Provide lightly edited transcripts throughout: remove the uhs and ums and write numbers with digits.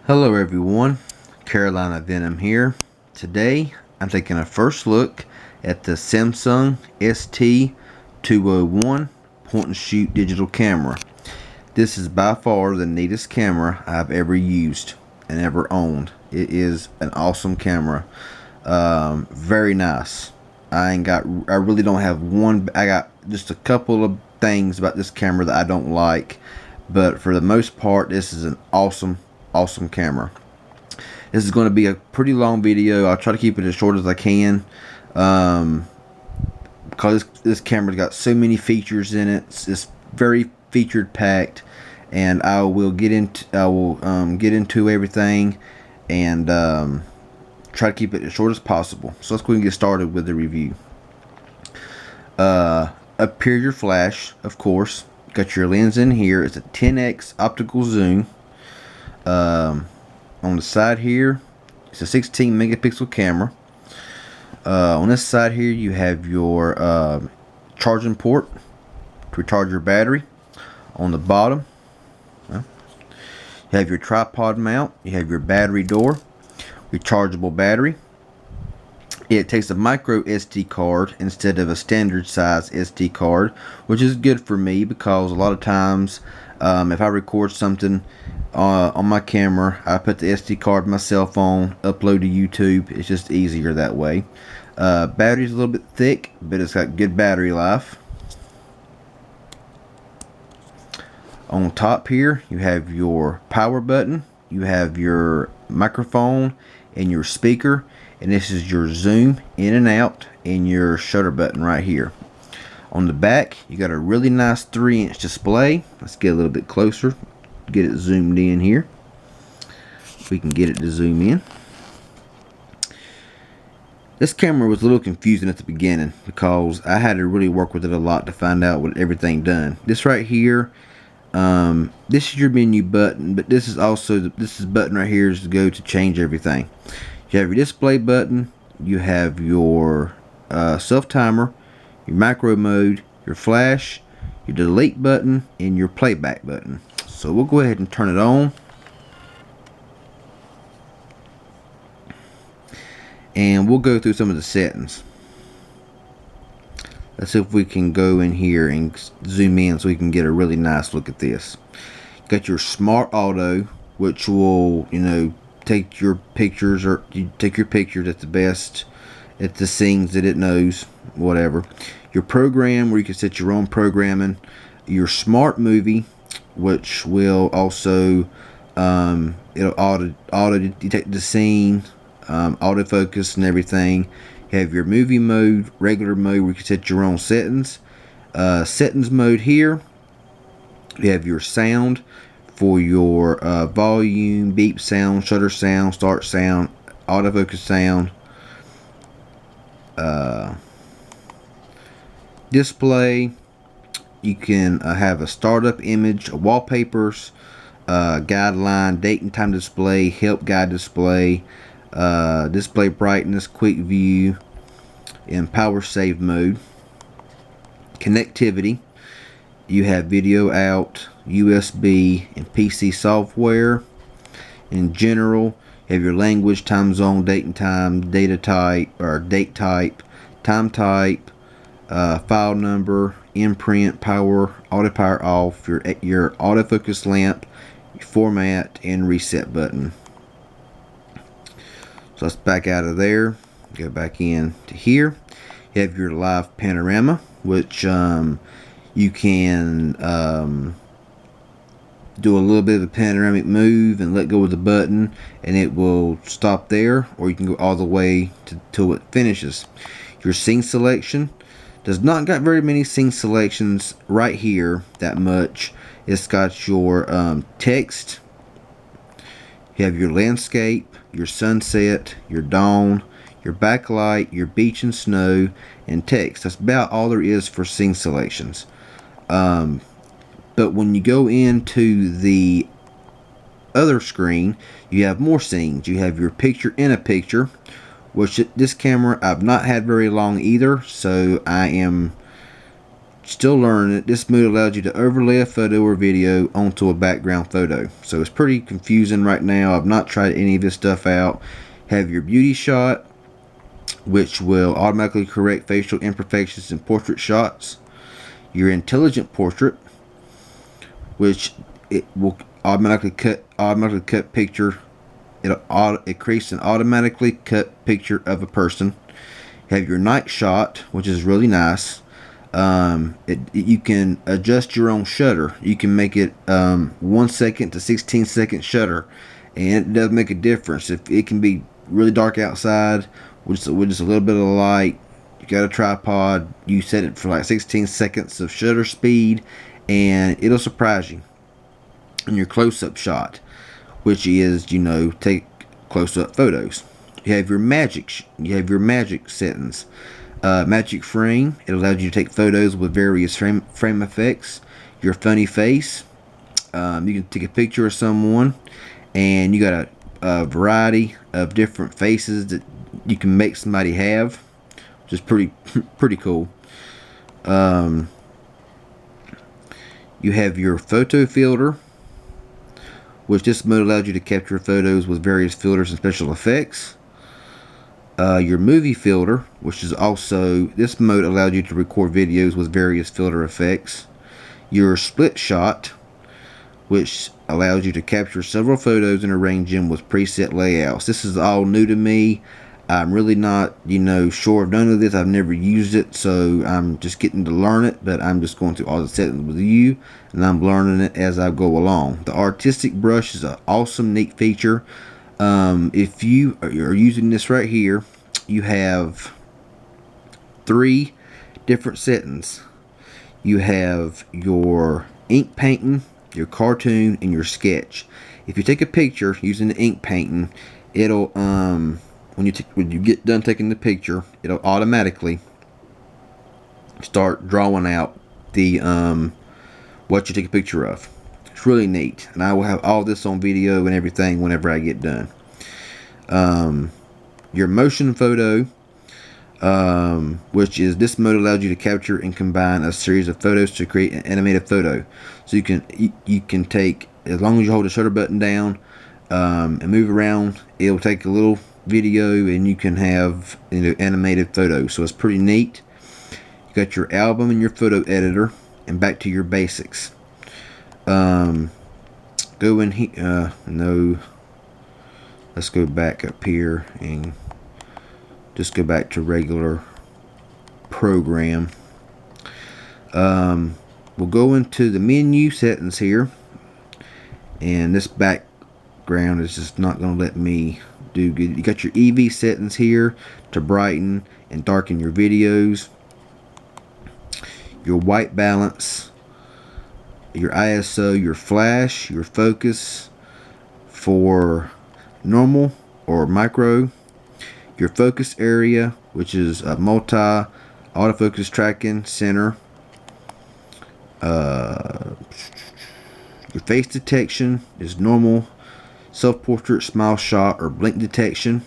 Hello everyone, Carolina Venom here. Today I'm taking a first look at the Samsung ST201 point and shoot digital camera. This is by far the neatest camera I've ever used and ever owned. It is an awesome camera. Very nice. I really don't have one. I got just a couple of things about this camera that I don't like, but for the most part, this is an awesome camera. This is going to be a pretty long video. I'll try to keep it as short as I can, because this camera's got so many features in it. It's very featured packed, and I will get into everything and try to keep it as short as possible. So let's go ahead and get started with the review. Up here, your flash, of course. Got your lens in here. It's a 10x optical zoom. On the side here, it's a 16 megapixel camera. On this side here, you have your charging port to recharge your battery. On the bottom, you have your tripod mount. You have your battery door, rechargeable battery. It takes a micro SD card instead of a standard size SD card, which is good for me because a lot of times if I record something on my camera, I put the SD card on my cell phone, upload to YouTube. It's just easier that way. Battery's a little bit thick, but it's got good battery life. On top here, you have your power button, you have your microphone and your speaker, and this is your zoom in and out, and your shutter button right here. On the back, you got a really nice 3-inch display. Let's get a little bit closer, get it zoomed in here. If we can get it to zoom in. This camera was a little confusing at the beginning because I had to really work with it a lot to find out what everything done. This right here, this is your menu button, but this is also this button right here is to go to change everything. You have your display button, you have your self timer, your macro mode, your flash, your delete button, and your playback button. So we'll go ahead and turn it on. And we'll go through some of the settings. Let's see if we can go in here and zoom in so we can get a really nice look at this. Got your smart auto, which will, take your pictures, or you take your pictures at the best, at the scenes that it knows, whatever. Your program, where you can set your own programming. Your smart movie, which will also it'll auto detect the scene, autofocus and everything. You have your movie mode, regular mode, where you can set your own settings. Settings mode here. You have your sound for your volume, beep sound, shutter sound, start sound, autofocus sound. Display, you can have a startup image, wallpapers, guideline, date and time display, help guide display, display brightness, quick view, and power save mode. Connectivity, you have video out, USB, and PC software. In general, you have your language, time zone, date and time, data type, or date type, time type, file number, imprint, power, auto power off, your autofocus lamp, your format, and reset button. So let's back out of there, go back in to here. You have your live panorama, which you can do a little bit of a panoramic move and let go of the button, and it will stop there, or you can go all the way till it finishes. Your scene selection does not got very many scene selections right here, that much. It's got your text. You have your landscape, your sunset, your dawn, your backlight, your beach and snow, and text. That's about all there is for scene selections. But when you go into the other screen, you have more scenes. You have your picture in a picture, which this camera I've not had very long either, so I am still learning it, this mode allows you to overlay a photo or video onto a background photo. So it's pretty confusing right now. I've not tried any of this stuff out. Have your beauty shot, which will automatically correct facial imperfections in portrait shots. Your intelligent portrait, which it will automatically cut picture. It creates an automatically cut picture of a person. Have your night shot, which is really nice. You can adjust your own shutter. You can make it 1 second to 16 second shutter, and it does make a difference. If it can be really dark outside with just a little bit of light, you got a tripod, you set it for like 16 seconds of shutter speed, and it'll surprise you in your close-up shot, which is, you know, take close-up photos. You have your magic settings. Magic frame, it allows you to take photos with various frame effects. Your funny face, you can take a picture of someone, and you got a variety of different faces that you can make somebody have, which is pretty cool. You have your photo filter, which this mode allows you to capture photos with various filters and special effects. Your movie filter, which is also, this mode allows you to record videos with various filter effects. Your split shot, which allows you to capture several photos and arrange them with preset layouts. This is all new to me. I'm really not, sure of none of this. I've never used it, so I'm just getting to learn it, but I'm just going through all the settings with you, and I'm learning it as I go along. The artistic brush is an awesome, neat feature. If you are using this right here, you have 3 different settings. You have your ink painting, your cartoon, and your sketch. If you take a picture using the ink painting, it'll when you get done taking the picture, it'll automatically start drawing out the what you take a picture of. It's really neat, and I will have all this on video and everything whenever I get done. Your motion photo, which is, this mode allows you to capture and combine a series of photos to create an animated photo. So you can take, as long as you hold the shutter button down and move around, it'll take a little video and you can have animated photos. So it's pretty neat. You got your album and your photo editor, and back to your basics. Go in here. No. Let's go back up here and just go back to regular program. We'll go into the menu settings here, and this background is just not going to let me do good. You got your EV settings here to brighten and darken your videos. Your white balance, your ISO, your flash, your focus for normal or micro, your focus area, which is multi, autofocus tracking, center, your face detection is normal, self-portrait, smile shot, or blink detection.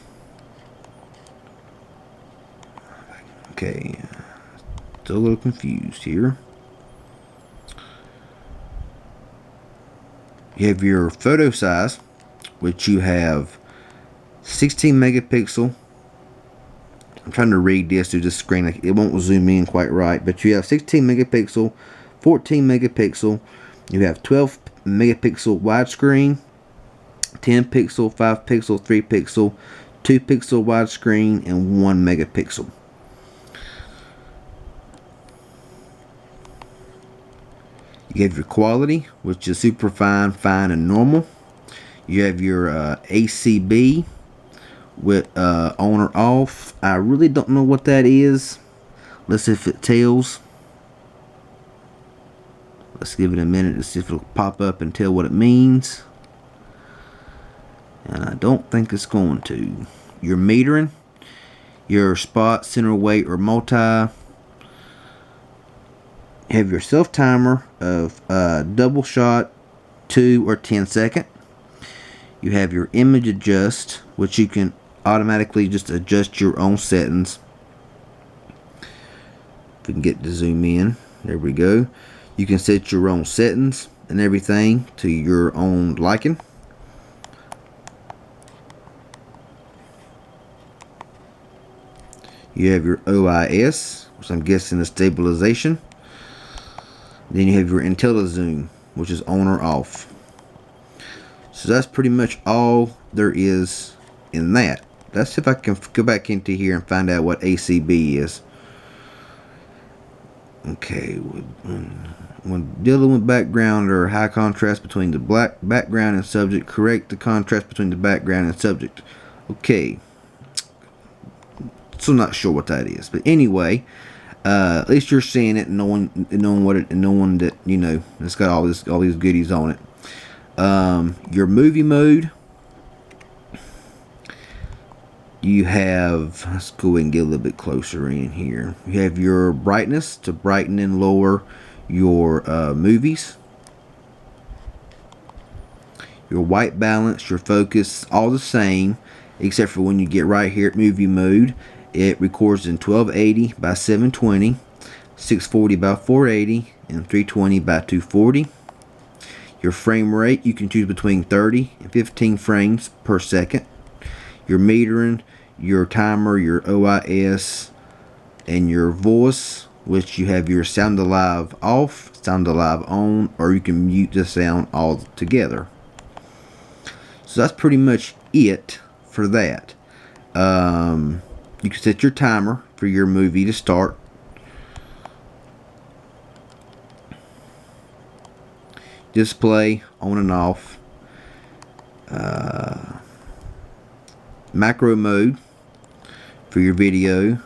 Okay, still a little confused here. You have your photo size, which you have 16 megapixel. I'm trying to read this through this screen. It won't zoom in quite right, but you have 16 megapixel, 14 megapixel. You have 12 megapixel widescreen, 10 pixel, 5 pixel, 3 pixel, 2 pixel widescreen, and 1 megapixel. You have your quality, which is super fine, fine, and normal. You have your ACB with on or off. I really don't know what that is. Let's see if it tells. Let's give it a minute to see if it'll pop up and tell what it means. And I don't think it's going to. Your metering, your spot, center weight, or multi. You have your self timer of double shot, 2 or 10 second. You have your image adjust, which you can automatically just adjust your own settings. If we can get to zoom in, There we go. You can set your own settings and everything to your own liking. You have your OIS, which I'm guessing is stabilization. Then you have your IntelliZoom, which is on or off. So that's pretty much all there is in that. Let's see if I can go back into here and find out what ACB is. Okay, when dealing with background or high contrast between the black background and subject, correct the contrast between the background and subject. Okay, so not sure what that is, but anyway, at least you're seeing it and knowing what it, and knowing that, you know, it's got all these goodies on it. Your movie mode, you have, let's go and get a little bit closer in here. You have your brightness to brighten and lower your movies, your white balance, your focus, all the same, except for when you get right here at movie mode. It records in 1280 by 720, 640 by 480, and 320 by 240. Your frame rate, you can choose between 30 and 15 frames per second. Your metering, your timer, your OIS, and your voice, which you have your sound alive off, sound alive on, or you can mute the sound all together. So that's pretty much it for that. You can set your timer for your movie to start. Display on and off. Macro mode for your video,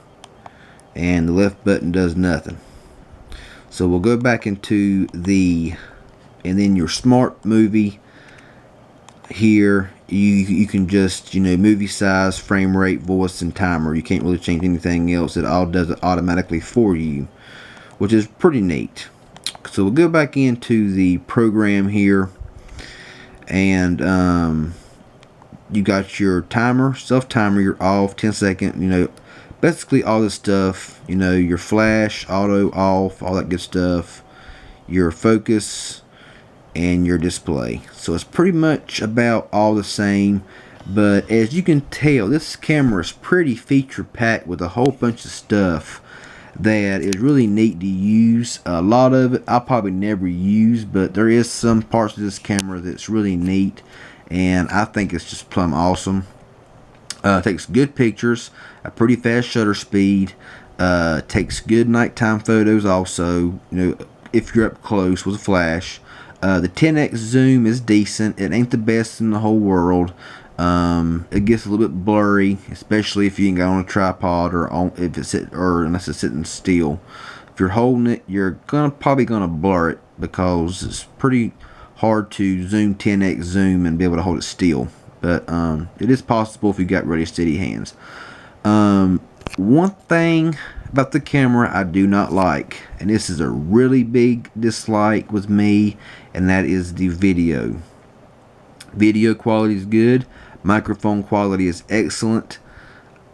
and the left button does nothing. So we'll go back into the, and then your smart movie here, you can just, you know, movie size, frame rate, voice, and timer. You can't really change anything else. It all does it automatically for you, which is pretty neat. So we'll go back into the program here, and you got your timer, self timer, you're off, 10-second, you know, basically all this stuff, you know, your flash, auto off, all that good stuff, your focus, and your display. So it's pretty much about all the same, but as you can tell, this camera is pretty feature packed with a whole bunch of stuff that is really neat to use. A lot of it I'll probably never use, but there is some parts of this camera that's really neat, and I think it's just plumb awesome. It takes good pictures, a pretty fast shutter speed, takes good nighttime photos also, you know, if you're up close with a flash. The 10x zoom is decent. It ain't the best in the whole world. It gets a little bit blurry, especially if you ain't got on a tripod, or unless it's sitting still. If you're holding it, you're probably gonna blur it, because it's pretty hard to zoom 10x zoom and be able to hold it still. But it is possible if you got really steady hands. One thing about the camera I do not like, and this is a really big dislike with me, and that is the video. Video quality is good, microphone quality is excellent,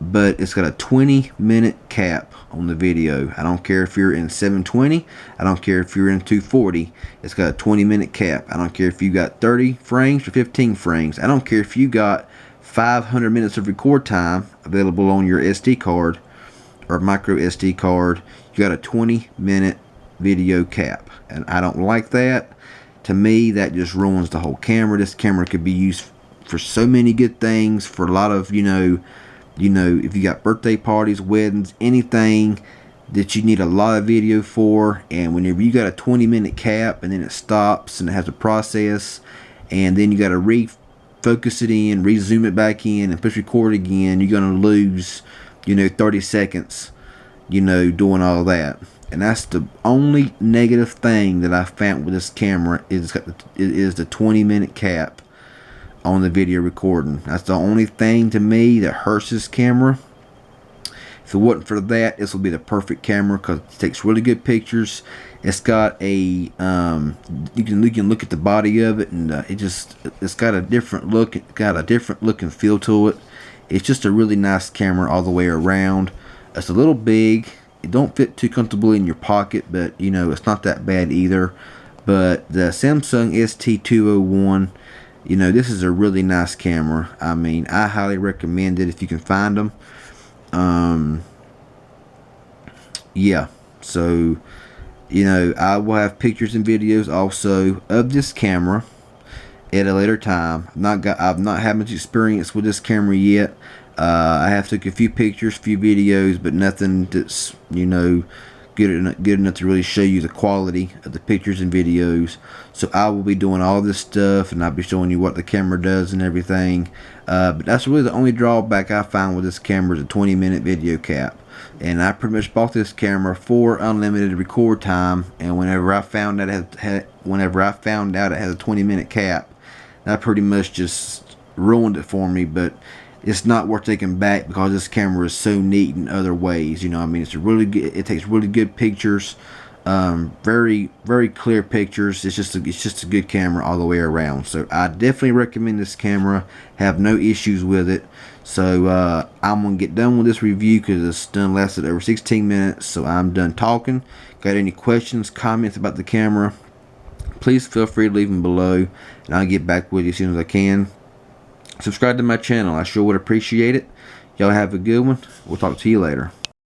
but it's got a 20-minute cap on the video. I don't care if you're in 720, I don't care if you're in 240, it's got a 20-minute cap. I don't care if you got 30 frames or 15 frames. I don't care if you got 500 minutes of record time available on your SD card or micro SD card. You got a 20-minute video cap, and I don't like that. To me, that just ruins the whole camera. This camera could be used for so many good things, for a lot of, you know, if you got birthday parties, weddings, anything that you need a lot of video for. And whenever you got a 20-minute cap and then it stops and it has to process, and then you got to refocus it in, rezoom it back in, and push record again, you're going to lose, you know, 30 seconds, you know, doing all that. And that's the only negative thing that I found with this camera, is the 20-minute cap on the video recording. That's the only thing to me that hurts this camera. If it wasn't for that, this would be the perfect camera, because it takes really good pictures. It's got a you can look at the body of it, and it's got a different look. It's got a different look and feel to it. It's just a really nice camera all the way around. It's a little big. It don't fit too comfortably in your pocket, but you know, it's not that bad either. But the Samsung ST201, you know, this is a really nice camera. I mean, I highly recommend it if you can find them. Yeah, so you know, I will have pictures and videos also of this camera at a later time. I've not had much experience with this camera yet. I have took a few pictures, few videos, but nothing that's, you know, good enough to really show you the quality of the pictures and videos. So I will be doing all this stuff, and I'll be showing you what the camera does and everything. But that's really the only drawback I found with this camera is a 20-minute video cap. And I pretty much bought this camera for unlimited record time. And whenever I found out it had a 20-minute cap, that pretty much just ruined it for me. But it's not worth taking back because this camera is so neat in other ways. You know, I mean, it's a really good. It takes really good pictures, very clear pictures. It's just a good camera all the way around. So I definitely recommend this camera. Have no issues with it. So I'm gonna get done with this review because it's done lasted over 16 minutes. So I'm done talking. Got any questions, comments about the camera? Please feel free to leave them below, and I'll get back with you as soon as I can. Subscribe to my channel. I sure would appreciate it. Y'all have a good one. We'll talk to you later.